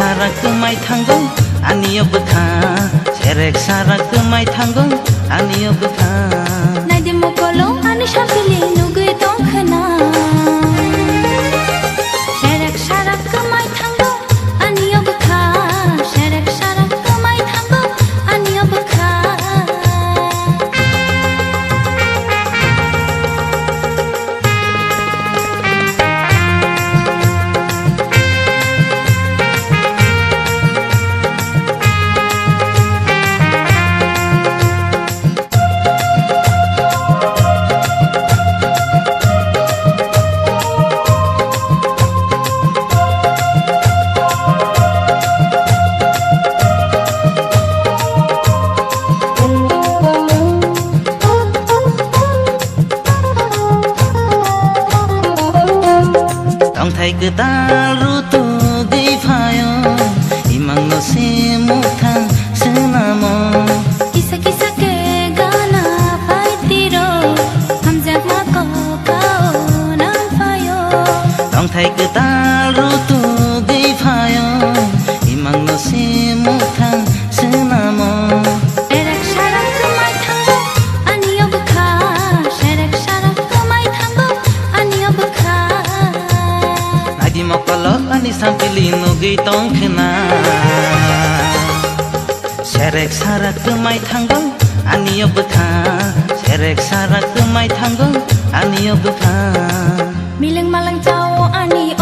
사락 그마이 탕공 아니여부타 세렉 사락 그마이 탕공 아니여부타 나이디 모콜로 아니 샤필리 누구의 똥크나 세렉 사락 그마이 탕공 아니여부타 세렉 사락 그마이 탕공 아니여부타 Thai cứ ta ru tu đi phayo imang no se muthang sunamo किसा किसा के गाना पाइतिरो हम जब मा को काओ ना पायो Thai cứ ta ru tu đi phayo imang no se muthang sunamo 세렉 사락 그마이 탕고 아니여부카 세렉 사락 그마이 탕고 아니여부카 Adi mokolo ani sampili nugi tongkhna Serek sarak kemai thanggong aniyobutha Serek sarak kemai thanggong aniyobutha Mileng malang cawo ani